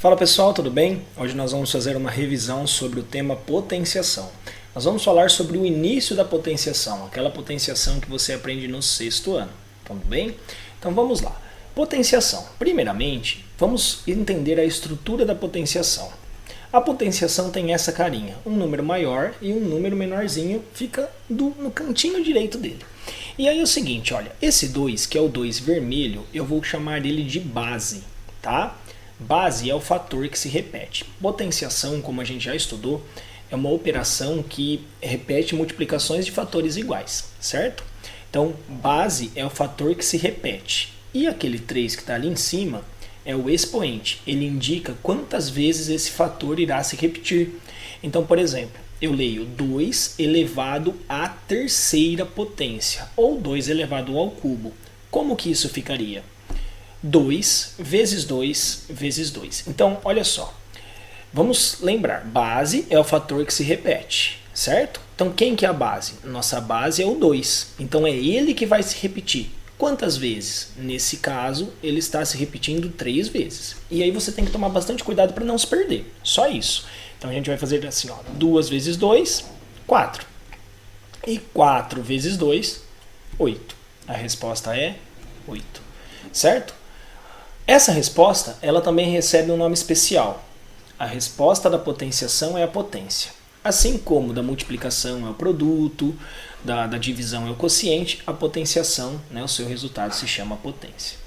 Fala pessoal, tudo bem? Hoje nós vamos fazer uma revisão sobre o tema potenciação. Nós vamos falar sobre o início da potenciação, aquela potenciação que você aprende no sexto ano. Tudo bem? Então vamos lá. Potenciação. Primeiramente, vamos entender a estrutura da potenciação. A potenciação tem essa carinha, um número maior e um número menorzinho fica no cantinho direito dele. E aí é o seguinte, olha, esse 2, que é o 2 vermelho, eu vou chamar ele de base, tá? Base é o fator que se repete. Potenciação, como a gente já estudou, é uma operação que repete multiplicações de fatores iguais, certo? Então, base é o fator que se repete. E aquele 3 que está ali em cima é o expoente. Ele indica quantas vezes esse fator irá se repetir. Então, por exemplo, eu leio 2 elevado à terceira potência, ou 2 elevado ao cubo. Como que isso ficaria? 2 vezes 2 vezes 2. Então, olha só. Vamos lembrar, base é o fator que se repete, certo? Então, quem que é a base? Nossa base é o 2. Então, é ele que vai se repetir. Quantas vezes? Nesse caso, ele está se repetindo 3 vezes. E aí você tem que tomar bastante cuidado para não se perder. Só isso. Então, a gente vai fazer assim, ó, 2 vezes 2, 4. E 4 vezes 2, 8. A resposta é 8. Certo? Essa resposta, ela também recebe um nome especial. A resposta da potenciação é a potência. Assim como da multiplicação é o produto, da divisão é o quociente, a potenciação, né, o seu resultado se chama potência.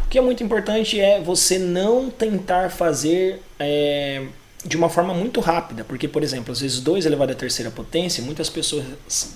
O que é muito importante é você não tentar fazer de uma forma muito rápida, porque, por exemplo, às vezes 2 elevado à terceira potência, muitas pessoas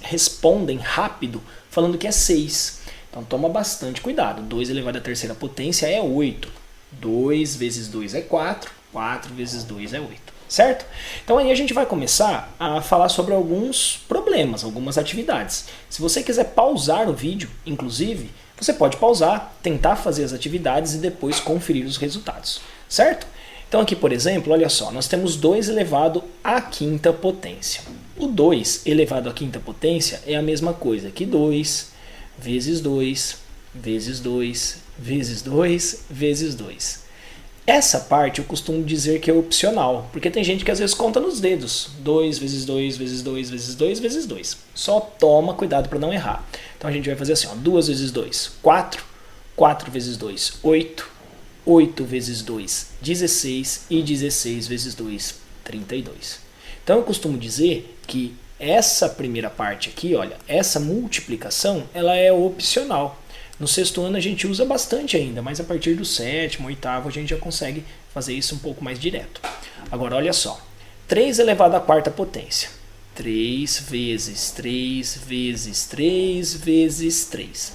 respondem rápido falando que é 6. Então toma bastante cuidado. 2 elevado à terceira potência é 8. 2 vezes 2 é 4. 4 vezes 2 é 8. Certo? Então aí a gente vai começar a falar sobre alguns problemas, algumas atividades. Se você quiser pausar o vídeo, inclusive, você pode pausar, tentar fazer as atividades e depois conferir os resultados. Certo? Então aqui, por exemplo, olha só, nós temos 2 elevado à quinta potência. O 2 elevado à quinta potência é a mesma coisa que 2 vezes 2 vezes 2 vezes 2 vezes 2. Essa parte eu costumo dizer que é opcional, porque tem gente que às vezes conta nos dedos. 2 vezes 2 vezes 2 vezes 2 vezes 2. Só toma cuidado para não errar. Então a gente vai fazer assim, ó, 2 vezes 2, 4. 4 vezes 2, 8. 8 vezes 2, 16. E 16 vezes 2, 32. Então eu costumo dizer que essa primeira parte aqui, olha, essa multiplicação, ela é opcional. No sexto ano a gente usa bastante ainda, mas a partir do sétimo, oitavo, a gente já consegue fazer isso um pouco mais direto. Agora, olha só. 3 elevado à quarta potência. 3 vezes 3 vezes 3 vezes 3.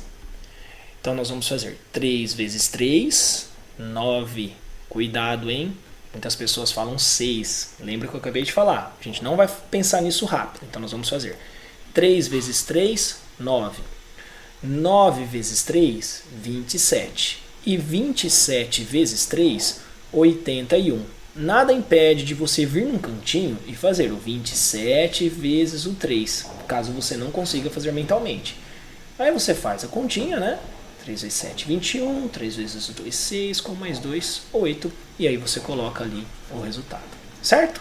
Então, nós vamos fazer 3 vezes 3, 9. Cuidado, hein? Muitas pessoas falam 6. Lembra que eu acabei de falar. A gente não vai pensar nisso rápido. Então, nós vamos fazer 3 vezes 3, 9. 9 vezes 3, 27. E 27 vezes 3, 81. Nada impede de você vir num cantinho e fazer o 27 vezes o 3, caso você não consiga fazer mentalmente. Aí você faz a continha, né? 3 vezes 7, 21. 3 vezes 2, 6. Com mais 2, 8. E aí você coloca ali o resultado. Certo?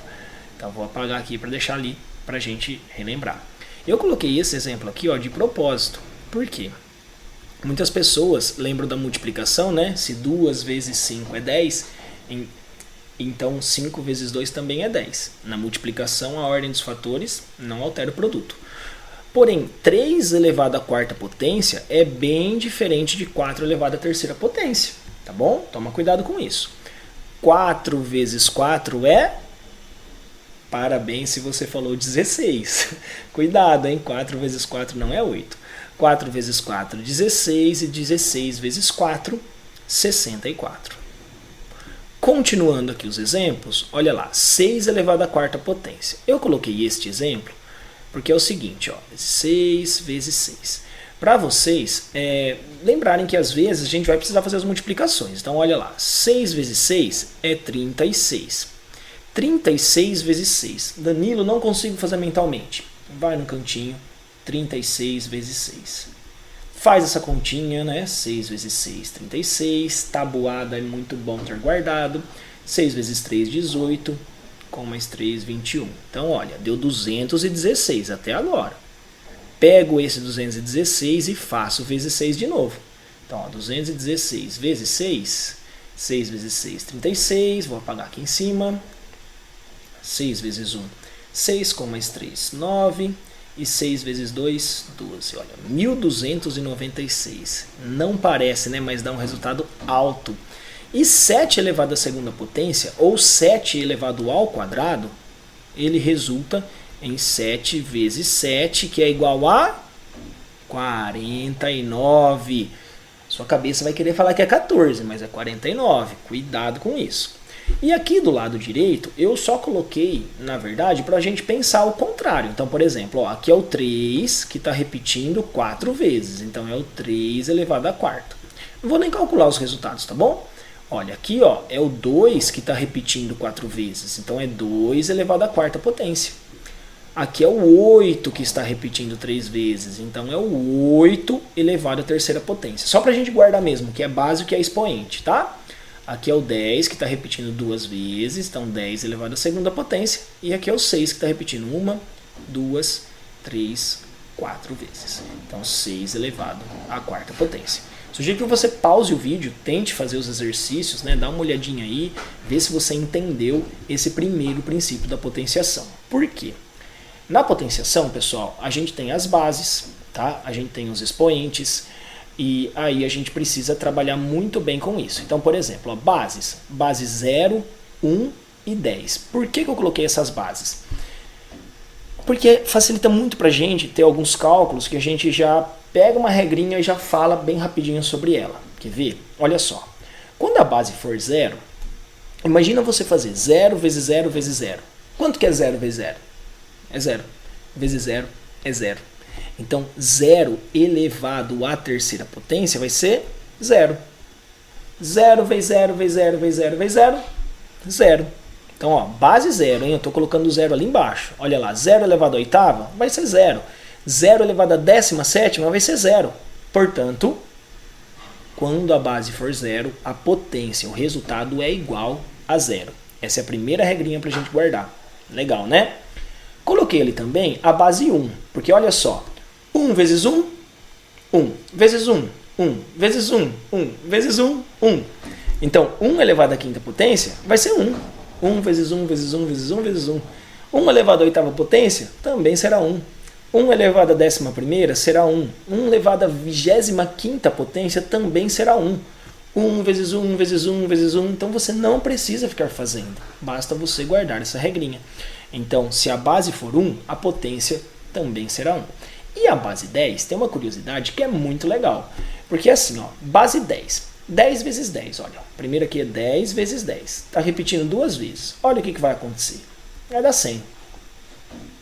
Então vou apagar aqui para deixar ali para a gente relembrar. Eu coloquei esse exemplo aqui, ó, de propósito. Por quê? Muitas pessoas lembram da multiplicação, né? Se 2 vezes 5 é 10, então 5 vezes 2 também é 10. Na multiplicação, a ordem dos fatores não altera o produto. Porém, 3 elevado à quarta potência é bem diferente de 4 elevado à terceira potência. Tá bom? Toma cuidado com isso. 4 vezes 4 é... Parabéns se você falou 16. Cuidado, hein? 4 vezes 4 não é 8. 4 vezes 4, 16. E 16 vezes 4, 64. Continuando aqui os exemplos, olha lá. 6 elevado à quarta potência. Eu coloquei este exemplo porque é o seguinte, ó. 6 vezes 6. Para vocês lembrarem que às vezes a gente vai precisar fazer as multiplicações. Então, olha lá. 6 vezes 6 é 36. 36 vezes 6. Danilo, não consigo fazer mentalmente. Vai no cantinho. 36 vezes 6. Faz essa continha, né? 6 vezes 6, 36. Tabuada é muito bom ter guardado. 6 vezes 3, 18, com mais 3, 21. Então, olha, deu 216 até agora. Pego esse 216 e faço vezes 6 de novo. Então, ó, 216 vezes 6, 6 vezes 6, 36, vou apagar aqui em cima. 6 vezes 1, 6, com mais 3, 9, e 6 vezes 2, 12. Olha, 1296. Não parece, né, mas dá um resultado alto. E 7 elevado à segunda potência, ou 7 elevado ao quadrado, ele resulta em 7 vezes 7, que é igual a 49. Sua cabeça vai querer falar que é 14, mas é 49. Cuidado com isso. E aqui do lado direito, eu só coloquei, na verdade, para a gente pensar o contrário. Então, por exemplo, ó, aqui é o 3, que está repetindo 4 vezes. Então, é o 3 elevado à quarta. Não vou nem calcular os resultados, tá bom? Olha, aqui ó, é o 2 que está repetindo 4 vezes. Então, é 2 elevado à quarta potência. Aqui é o 8 que está repetindo 3 vezes. Então, é o 8 elevado à terceira potência. Só para a gente guardar mesmo, que é básico e é expoente, tá? Aqui é o 10 que está repetindo 2 vezes. Então, 10 elevado à segunda potência. E aqui é o 6 que está repetindo 1, 2, 3, 4 vezes. Então, 6 elevado à quarta potência. Sugiro que você pause o vídeo, tente fazer os exercícios, né? Dá uma olhadinha aí, vê se você entendeu esse primeiro princípio da potenciação. Por quê? Na potenciação, pessoal, a gente tem as bases, tá? A gente tem os expoentes, e aí a gente precisa trabalhar muito bem com isso. Então, por exemplo, ó, bases 0, 1 e 10. Por que eu coloquei essas bases? Porque facilita muito pra gente ter alguns cálculos que a gente já pega uma regrinha e já fala bem rapidinho sobre ela. Quer ver? Olha só. Quando a base for 0, imagina você fazer 0 vezes 0 vezes 0. Quanto que é 0 vezes 0? É 0. Vezes 0 é 0. Então, 0 elevado à terceira potência vai ser 0. 0 vezes 0 vezes 0 vezes 0 vezes 0, 0. Então, ó, base 0, hein? Eu estou colocando o 0 ali embaixo. Olha lá, 0 elevado à oitava vai ser 0. 0 elevado à 17ª vai ser 0. Portanto, quando a base for 0, a potência, o resultado é igual a 0. Essa é a primeira regrinha para a gente guardar. Legal, né? Coloquei ali também a base 1, porque olha só. 1 vezes 1, 1. Vezes 1, 1. Vezes 1, 1. Vezes 1, 1. Então, 1 elevado à quinta potência vai ser 1. 1 vezes 1 vezes 1 vezes 1 vezes 1. 1 elevado à oitava potência também será 1. 1 elevado à 11ª será 1. 1 elevado à 25ª potência também será 1. 1 vezes 1 vezes 1 vezes 1. Então você não precisa ficar fazendo. Basta você guardar essa regrinha. Então, se a base for 1, a potência também será 1. E a base 10 tem uma curiosidade que é muito legal. Porque assim, ó, base 10. 10 vezes 10, olha. Primeiro aqui é 10 vezes 10. Está repetindo 2 vezes. Olha o que vai acontecer. Vai dar 100.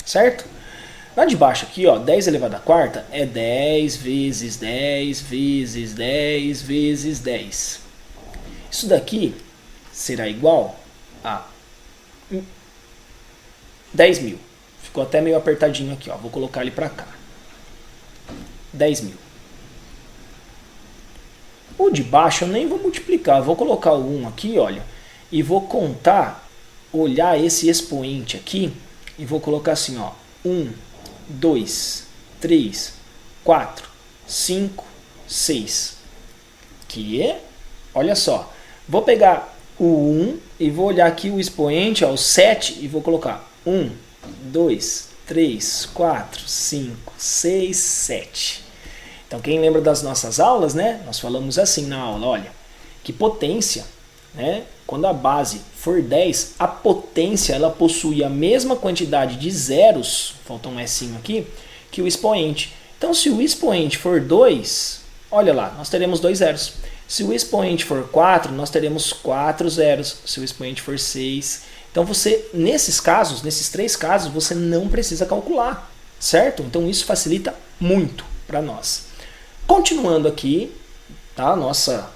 Certo? Lá de baixo aqui, ó, 10 elevado à quarta é 10 vezes 10 vezes 10 vezes 10. Isso daqui será igual a 10.000. Ficou até meio apertadinho aqui, ó. Vou colocar ele para cá. 10.000. O de baixo eu nem vou multiplicar. Vou colocar o 1 aqui, olha. E vou contar, olhar esse expoente aqui. E vou colocar assim, ó. 1, 2, 3, 4, 5, 6. Que é, olha só. Vou pegar o 1 e vou olhar aqui o expoente, ó, o 7, e vou colocar 1, 2, 3, 4, 5, 6, 7. Então, quem lembra das nossas aulas, né? Nós falamos assim na aula, olha, que potência, né? Quando a base for 10, a potência ela possui a mesma quantidade de zeros, falta um S aqui, que o expoente. Então, se o expoente for 2, olha lá, nós teremos 2 zeros. Se o expoente for 4, nós teremos 4 zeros. Se o expoente for 6... Então, você, nesses casos, nesses 3 casos, você não precisa calcular, certo? Então, isso facilita muito para nós. Continuando aqui, tá? Nossa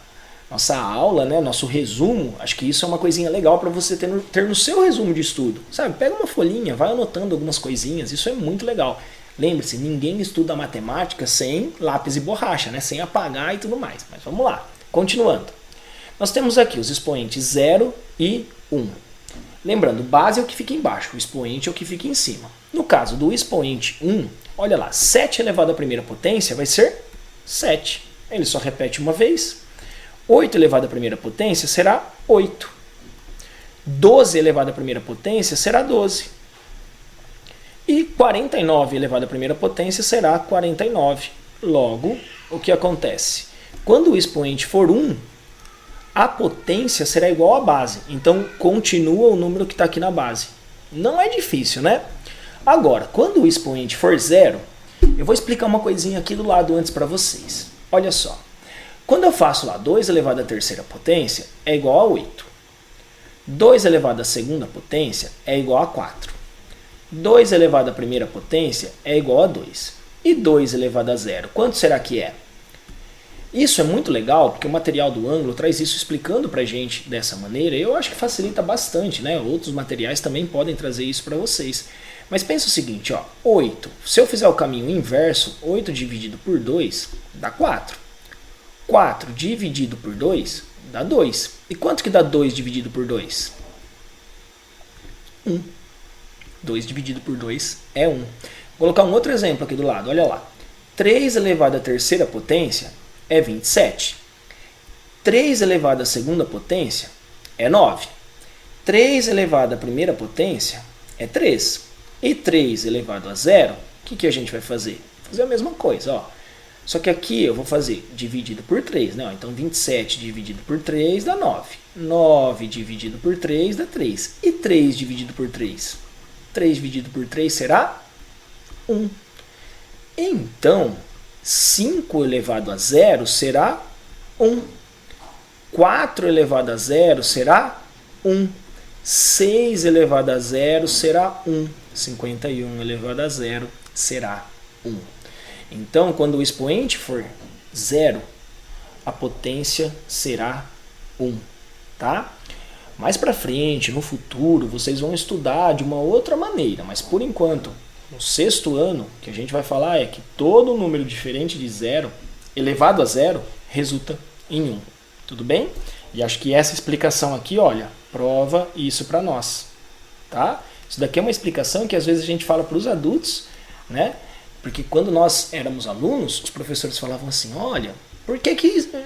aula, né? Nosso resumo, acho que isso é uma coisinha legal para você ter no seu resumo de estudo, sabe? Pega uma folhinha, vai anotando algumas coisinhas, isso é muito legal. Lembre-se, ninguém estuda matemática sem lápis e borracha, né? Sem apagar e tudo mais. Mas vamos lá, continuando. Nós temos aqui os expoentes 0 e 1. Lembrando, base é o que fica embaixo, o expoente é o que fica em cima. No caso do expoente 1, olha lá, 7 elevado à primeira potência vai ser 7. Ele só repete uma vez. 8 elevado à primeira potência será 8. 12 elevado à primeira potência será 12. E 49 elevado à primeira potência será 49. Logo, o que acontece? Quando o expoente for 1, a potência será igual à base. Então, continua o número que está aqui na base. Não é difícil, né? Agora, quando o expoente for 0, eu vou explicar uma coisinha aqui do lado antes para vocês. Olha só. Quando eu faço lá 2 elevado à terceira potência, é igual a 8. 2 elevado à segunda potência é igual a 4. 2 elevado à primeira potência é igual a 2. E 2 elevado a 0, quanto será que é? Isso é muito legal, porque o material do ângulo traz isso explicando pra gente dessa maneira, e eu acho que facilita bastante, né? Outros materiais também podem trazer isso para vocês. Mas pensa o seguinte, ó, 8, se eu fizer o caminho inverso, 8 dividido por 2 dá 4. 4 dividido por 2 dá 2. E quanto que dá 2 dividido por 2? 1. 2 dividido por 2 é 1. Vou colocar um outro exemplo aqui do lado, olha lá. 3 elevado à terceira potência é 27. 3 elevado à segunda potência é 9. 3 elevado à primeira potência é 3. E 3 elevado a 0, o que a gente vai fazer? Fazer a mesma coisa, ó. Só que aqui eu vou fazer dividido por 3, né? Então 27 dividido por 3 dá 9. 9 dividido por 3 dá 3. E 3 dividido por 3? 3 dividido por 3 será 1. Então, 5 elevado a 0 será 1. 4 elevado a 0 será 1. 6 elevado a 0 será 1. 51 elevado a 0 será 1. Então, quando o expoente for 0, a potência será 1. Tá? Mais para frente, no futuro, vocês vão estudar de uma outra maneira, mas por enquanto, no sexto ano, o que a gente vai falar é que todo número diferente de 0, elevado a 0, resulta em 1. Tudo bem? E acho que essa explicação aqui, olha, prova isso para nós. Tá? Isso daqui é uma explicação que às vezes a gente fala para os adultos, né? Porque quando nós éramos alunos, os professores falavam assim, olha, por que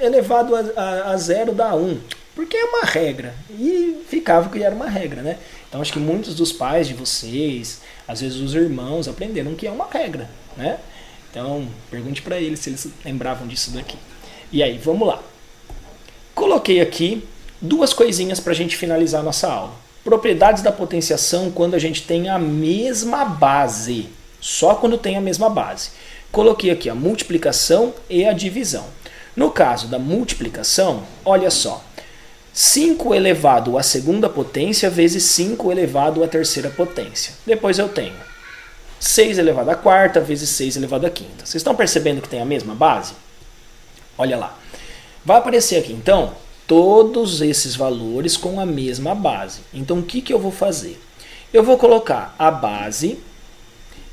elevado a 0 dá 1? Porque é uma regra. E ficava que era uma regra, né? Então acho que muitos dos pais de vocês, às vezes os irmãos, aprenderam que é uma regra, né? Então pergunte para eles se eles lembravam disso daqui. E aí, vamos lá. Coloquei aqui duas coisinhas para a gente finalizar a nossa aula. Propriedades da potenciação quando a gente tem a mesma base. Só quando tem a mesma base. Coloquei aqui a multiplicação e a divisão. No caso da multiplicação, olha só. 5 elevado à segunda potência vezes 5 elevado à terceira potência. Depois eu tenho 6 elevado à quarta vezes 6 elevado à quinta. Vocês estão percebendo que tem a mesma base? Olha lá. Vai aparecer aqui, então, todos esses valores com a mesma base. Então, o que eu vou fazer? Eu vou colocar a base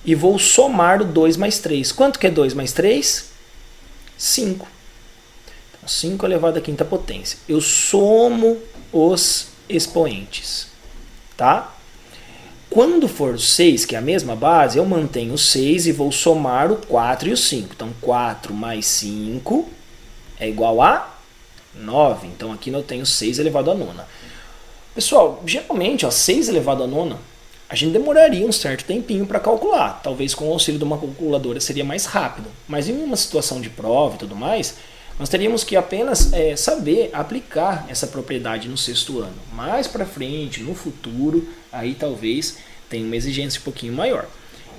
e vou somar o 2 mais 3. Quanto que é 2 mais 3? 5. 5 elevado à quinta potência. Eu somo os expoentes. Tá? Quando for 6, que é a mesma base, eu mantenho o 6 e vou somar o 4 e o 5. Então, 4 mais 5 é igual a 9. Então, aqui eu tenho 6 elevado à nona. Pessoal, geralmente, 6 elevado à nona, a gente demoraria um certo tempinho para calcular. Talvez com o auxílio de uma calculadora seria mais rápido. Mas em uma situação de prova e tudo mais, nós teríamos que apenas saber aplicar essa propriedade no sexto ano. Mais para frente, no futuro, aí talvez tenha uma exigência um pouquinho maior.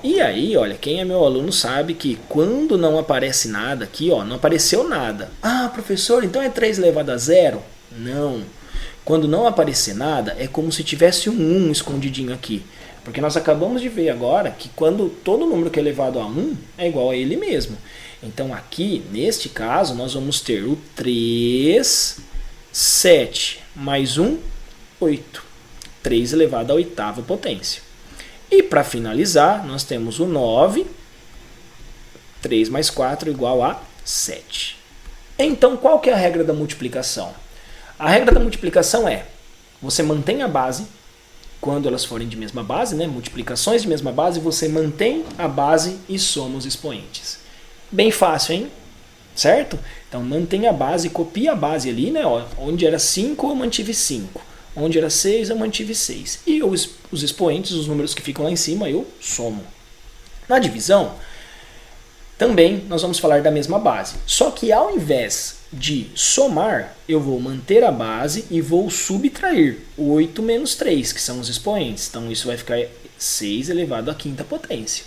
E aí, olha, quem é meu aluno sabe que quando não aparece nada aqui, ó, não apareceu nada. Ah, professor, então é 3 elevado a 0? Não. Quando não aparecer nada, é como se tivesse um 1 escondidinho aqui. Porque nós acabamos de ver agora que quando todo número que é elevado a 1 é igual a ele mesmo. Então aqui, neste caso, nós vamos ter o 3, 7 mais 1, 8. 3 elevado à oitava potência. E para finalizar, nós temos o 9, 3 mais 4 igual a 7. Então, qual que é a regra da multiplicação? A regra da multiplicação é você mantém a base, quando elas forem de mesma base, né? Multiplicações de mesma base, você mantém a base e soma os expoentes. Bem fácil, hein? Certo? Então mantém a base, copia a base ali, né? Ó, onde era 5 eu mantive 5, onde era 6 eu mantive 6. E os expoentes, os números que ficam lá em cima, eu somo. Na divisão, também nós vamos falar da mesma base. Só que ao invés de somar, eu vou manter a base e vou subtrair 8 menos 3, que são os expoentes. Então isso vai ficar 6 elevado à quinta potência.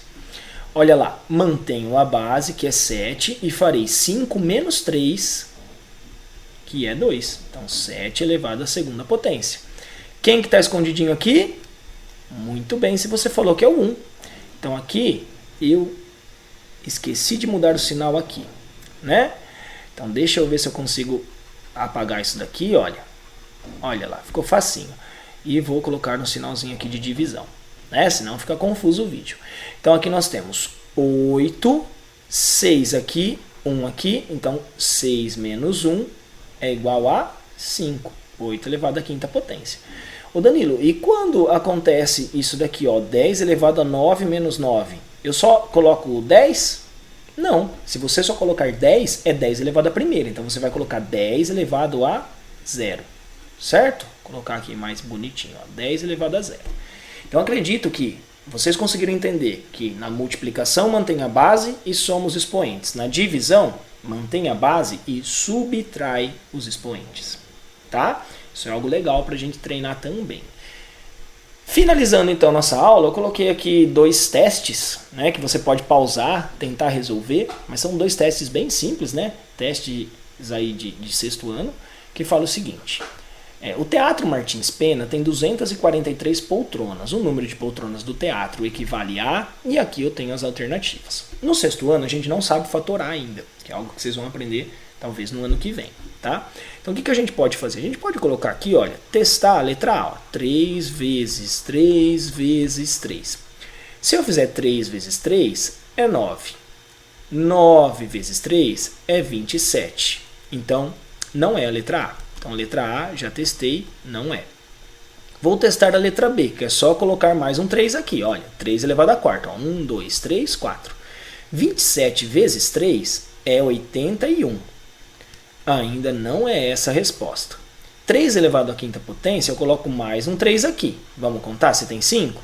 Olha lá, mantenho a base, que é 7, e farei 5 menos 3, que é 2. Então 7 elevado à segunda potência. Quem que está escondidinho aqui? Muito bem, se você falou que é o 1. Então aqui eu esqueci de mudar o sinal aqui, né? Então deixa eu ver se eu consigo apagar isso daqui, olha. Olha lá, ficou facinho. E vou colocar no sinalzinho aqui de divisão, né? Senão fica confuso o vídeo. Então aqui nós temos 8, 6 aqui, 1 aqui. Então 6 menos 1 é igual a 5. 8 elevado à quinta potência. Ô Danilo, e quando acontece isso daqui, ó, 10 elevado a 9 menos 9? Eu só coloco 10? Não. Se você só colocar 10, é 10 elevado a primeira. Então você vai colocar 10 elevado a 0. Certo? Vou colocar aqui mais bonitinho, ó, 10 elevado a 0. Então acredito que vocês conseguiram entender que na multiplicação mantém a base e soma os expoentes. Na divisão, mantém a base e subtrai os expoentes. Tá? Isso é algo legal para a gente treinar também. Finalizando então nossa aula, eu coloquei aqui 2 testes, né, que você pode pausar, tentar resolver, mas são 2 testes bem simples, né, testes aí de 6º ano, que fala o seguinte: o Teatro Martins Pena tem 243 poltronas, o número de poltronas do teatro equivale a, e aqui eu tenho as alternativas. No 6º ano a gente não sabe fatorar ainda, que é algo que vocês vão aprender talvez no ano que vem, tá? Então o que a gente pode fazer? A gente pode colocar aqui, olha, testar a letra A, ó, 3 vezes 3 vezes 3. Se eu fizer 3 vezes 3, é 9. 9 vezes 3 é 27. Então, não é a letra A. Então, a letra A, já testei, não é. Vou testar a letra B, que é só colocar mais um 3 aqui, olha, 3 elevado à quarta, ó, 1, 2, 3, 4. 27 vezes 3 é 81. Ainda não é essa a resposta. 3 elevado à quinta potência, eu coloco mais um 3 aqui. Vamos contar se tem 5?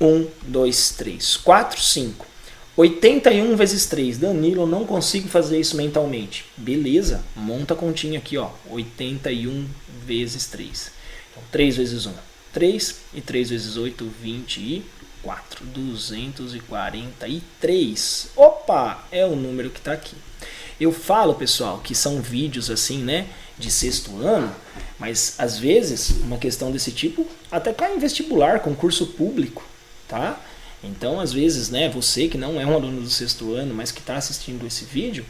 1, 2, 3, 4, 5. 81 vezes 3. Danilo, eu não consigo fazer isso mentalmente. Beleza, monta a continha aqui, ó. 81 vezes 3. Então, 3 vezes 1, 3. E 3 vezes 8, 24. 243. Opa, é o número que está aqui. Eu falo, pessoal, que são vídeos assim, né, de 6º ano, mas às vezes uma questão desse tipo até cai em vestibular, concurso público, tá? Então, às vezes, né, você que não é um aluno do 6º ano, mas que está assistindo esse vídeo,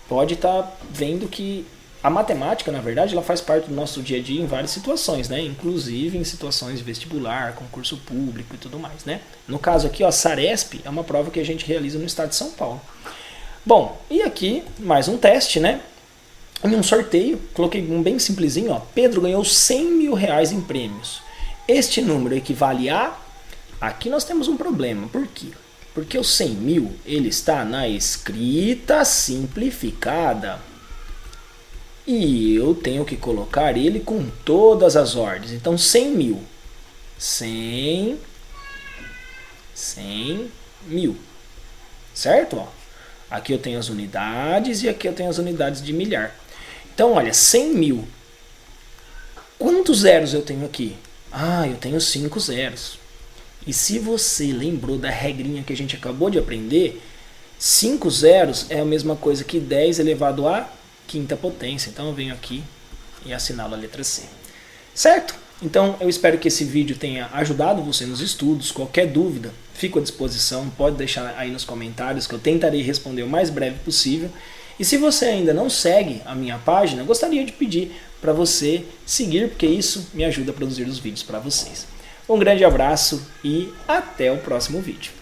pode estar vendo que a matemática, na verdade, ela faz parte do nosso dia a dia em várias situações, né? Inclusive em situações de vestibular, concurso público e tudo mais, né? No caso aqui, ó, Saresp é uma prova que a gente realiza no estado de São Paulo. Bom, e aqui mais um teste, né? Em um sorteio, coloquei um bem simplesinho, ó. Pedro ganhou 100 mil reais em prêmios. Este número equivale a... Aqui nós temos um problema. Por quê? Porque o 100 mil, ele está na escrita simplificada. E eu tenho que colocar ele com todas as ordens. Então, 100 mil. 100 mil. Certo? Ó. Aqui eu tenho as unidades e aqui eu tenho as unidades de milhar. Então, olha, 100 mil. Quantos zeros eu tenho aqui? Ah, eu tenho 5 zeros. E se você lembrou da regrinha que a gente acabou de aprender, 5 zeros é a mesma coisa que 10 elevado à quinta potência. Então eu venho aqui e assinalo a letra C. Certo? Então eu espero que esse vídeo tenha ajudado você nos estudos. Qualquer dúvida, fico à disposição. Pode deixar aí nos comentários que eu tentarei responder o mais breve possível. E se você ainda não segue a minha página, gostaria de pedir para você seguir, porque isso me ajuda a produzir os vídeos para vocês. Um grande abraço e até o próximo vídeo.